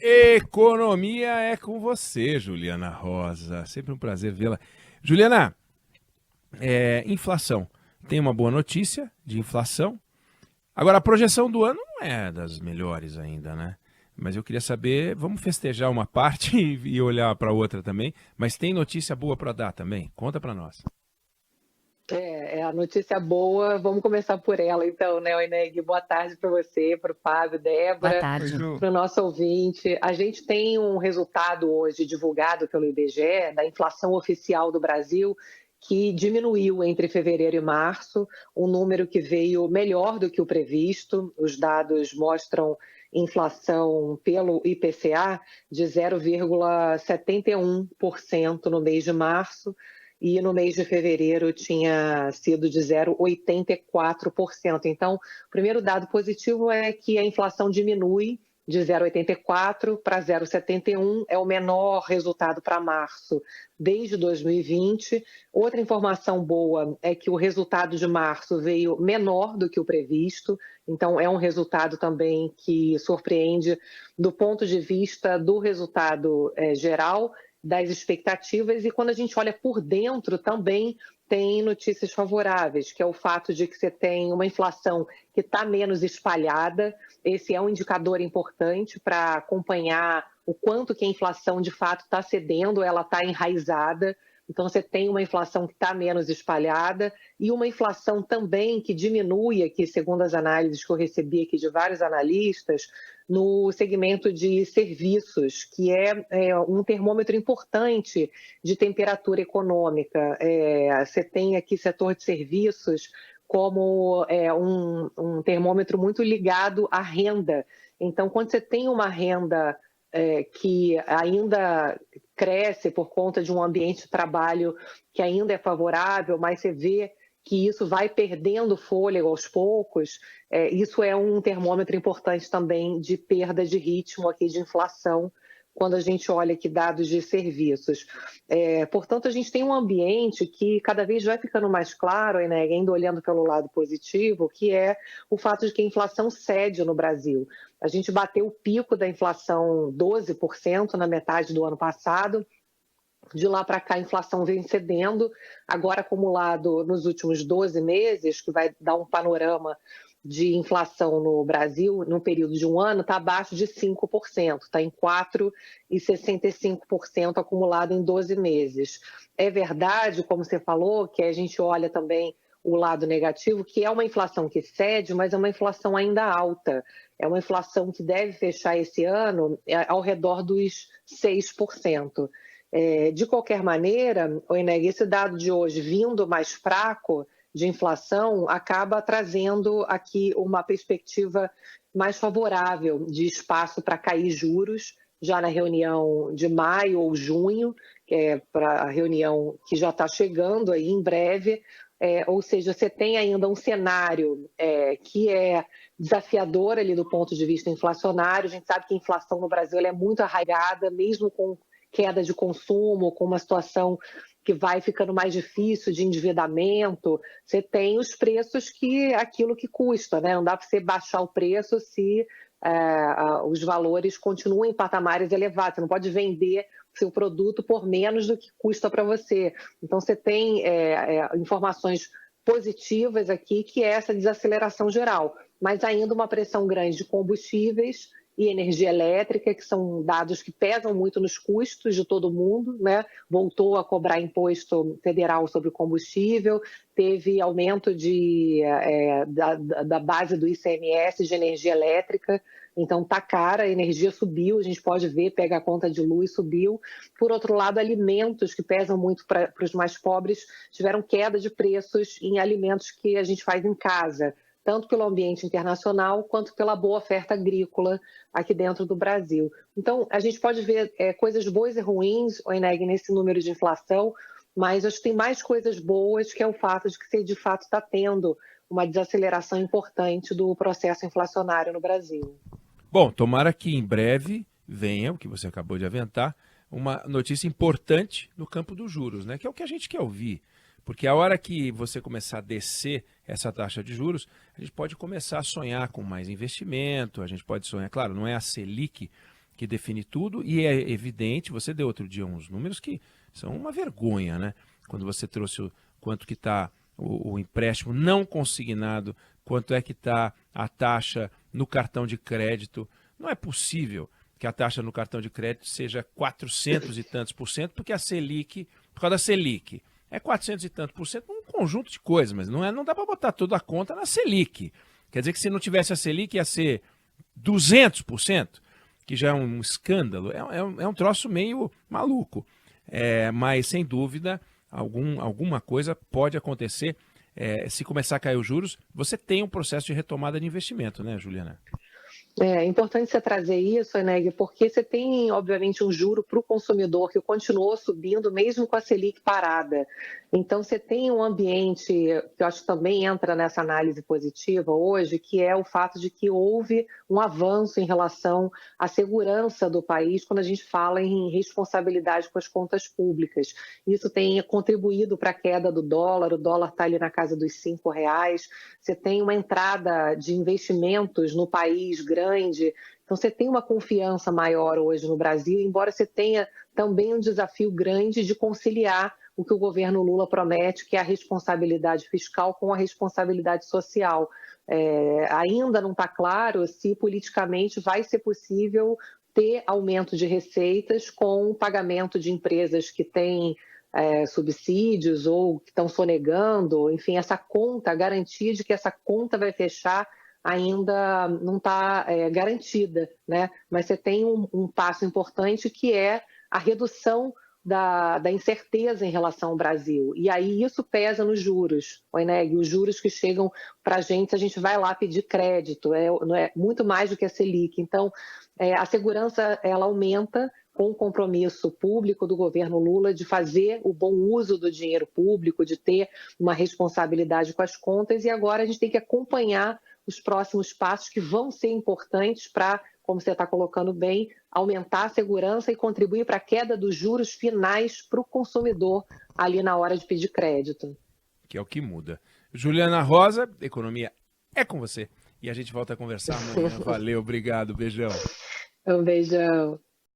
Economia é com você, Juliana Rosa. Sempre um prazer vê-la. Juliana, inflação. Tem uma boa notícia de inflação. Agora, a projeção do ano não é das melhores ainda, né? Mas eu queria saber, vamos festejar uma parte e olhar para outra também. Mas tem notícia boa para dar também? Conta para nós. É a notícia boa. Vamos começar por ela, então, né, Oineg? Boa tarde para você, para o Fábio, Boa Débora, tarde. para o nosso ouvinte. A gente tem um resultado hoje divulgado pelo IBGE da inflação oficial do Brasil, que diminuiu entre fevereiro e março, um número que veio melhor do que o previsto. Os dados mostram inflação pelo IPCA de 0,71% no mês de março, e no mês de fevereiro tinha sido de 0,84%. Então, o primeiro dado positivo é que a inflação diminui de 0,84 para 0,71, é o menor resultado para março desde 2020. Outra informação boa é que o resultado de março veio menor do que o previsto, então é um resultado também que surpreende do ponto de vista do resultado geral, das expectativas, e quando a gente olha por dentro também tem notícias favoráveis, que é o fato de que você tem uma inflação que está menos espalhada. Esse é um indicador importante para acompanhar o quanto que a inflação de fato está cedendo, ela está enraizada. Então, você tem uma inflação que está menos espalhada e uma inflação também que diminui aqui, segundo as análises que eu recebi aqui de vários analistas, no segmento de serviços, que é um termômetro importante de temperatura econômica. Você tem aqui setor de serviços como um termômetro muito ligado à renda. Então, quando você tem uma renda que ainda cresce por conta de um ambiente de trabalho que ainda é favorável, mas você vê que isso vai perdendo fôlego aos poucos, isso é um termômetro importante também de perda de ritmo aqui de inflação, quando a gente olha aqui dados de serviços. Portanto, a gente tem um ambiente que cada vez vai ficando mais claro, né, ainda olhando pelo lado positivo, que é o fato de que a inflação cede no Brasil. A gente bateu o pico da inflação 12% na metade do ano passado. De lá para cá, a inflação vem cedendo, agora acumulado nos últimos 12 meses, que vai dar um panorama de inflação no Brasil, num período de um ano, está abaixo de 5%, está em 4,65% acumulado em 12 meses. É verdade, como você falou, que a gente olha também o lado negativo, que é uma inflação que cede, mas é uma inflação ainda alta. É uma inflação que deve fechar esse ano ao redor dos 6%. De qualquer maneira, Oineg, esse dado de hoje, vindo mais fraco de inflação, acaba trazendo aqui uma perspectiva mais favorável de espaço para cair juros, já na reunião de maio ou junho, que é para a reunião que já está chegando aí em breve. Ou seja, você tem ainda um cenário que é desafiador ali do ponto de vista inflacionário. A gente sabe que a inflação no Brasil é muito arraigada, mesmo com queda de consumo, com uma situação que vai ficando mais difícil de endividamento. Você tem os preços aquilo que custa, né? Não dá para você baixar o preço se os valores continuam em patamares elevados. Você não pode vender seu produto por menos do que custa para você. Então, você tem informações positivas aqui, que é essa desaceleração geral, mas ainda uma pressão grande de combustíveis e energia elétrica, que são dados que pesam muito nos custos de todo mundo, né? Voltou a cobrar imposto federal sobre o combustível, teve aumento da base do ICMS de energia elétrica, então está cara, a energia subiu, a gente pode ver, pega a conta de luz, subiu. Por outro lado, alimentos que pesam muito para os mais pobres tiveram queda de preços em alimentos que a gente faz em casa, tanto pelo ambiente internacional quanto pela boa oferta agrícola aqui dentro do Brasil. Então, a gente pode ver coisas boas e ruins, Oineg, nesse número de inflação, mas acho que tem mais coisas boas, que é o fato de que você, de fato, está tendo uma desaceleração importante do processo inflacionário no Brasil. Bom, tomara que em breve venha, o que você acabou de aventar, uma notícia importante no campo dos juros, né? Que é o que a gente quer ouvir. Porque a hora que você começar a descer essa taxa de juros, a gente pode começar a sonhar com mais investimento, a gente pode sonhar, claro, não é a Selic que define tudo, e é evidente, você deu outro dia uns números que são uma vergonha, né? Quando você trouxe quanto que está o empréstimo não consignado, quanto é que está a taxa no cartão de crédito. Não é possível que a taxa no cartão de crédito seja 400 e tantos por cento, porque a Selic, por causa da Selic, é 400 e tantos por cento, um conjunto de coisas, mas não dá para botar toda a conta na Selic. Quer dizer que se não tivesse a Selic ia ser 200%, que já é um escândalo, é um troço meio maluco. Mas, sem dúvida, alguma coisa pode acontecer. Se começar a cair os juros, você tem um processo de retomada de investimento, né, Juliana? É importante você trazer isso, Eneg, porque você tem, obviamente, um juro para o consumidor que continuou subindo, mesmo com a Selic parada. Então, você tem um ambiente que eu acho que também entra nessa análise positiva hoje, que é o fato de que houve um avanço em relação à segurança do país quando a gente fala em responsabilidade com as contas públicas. Isso tem contribuído para a queda do dólar, o dólar está ali na casa dos R$ 5. Você tem uma entrada de investimentos no país grande. Então, você tem uma confiança maior hoje no Brasil, embora você tenha também um desafio grande de conciliar o que o governo Lula promete, que é a responsabilidade fiscal com a responsabilidade social. Ainda não está claro se politicamente vai ser possível ter aumento de receitas com o pagamento de empresas que têm subsídios ou que estão sonegando, enfim, essa conta, a garantia de que essa conta vai fechar ainda não está garantida, né? Mas você tem um passo importante que é a redução da incerteza em relação ao Brasil. E aí isso pesa nos juros, Eneg, os juros que chegam para a gente vai lá pedir crédito, não é muito mais do que a Selic. Então, a segurança ela aumenta com o compromisso público do governo Lula de fazer o bom uso do dinheiro público, de ter uma responsabilidade com as contas, e agora a gente tem que acompanhar os próximos passos que vão ser importantes para, como você está colocando bem, aumentar a segurança e contribuir para a queda dos juros finais para o consumidor ali na hora de pedir crédito. Que é o que muda. Juliana Rosa, economia é com você. E a gente volta a conversar amanhã. Valeu, obrigado, beijão. Um beijão.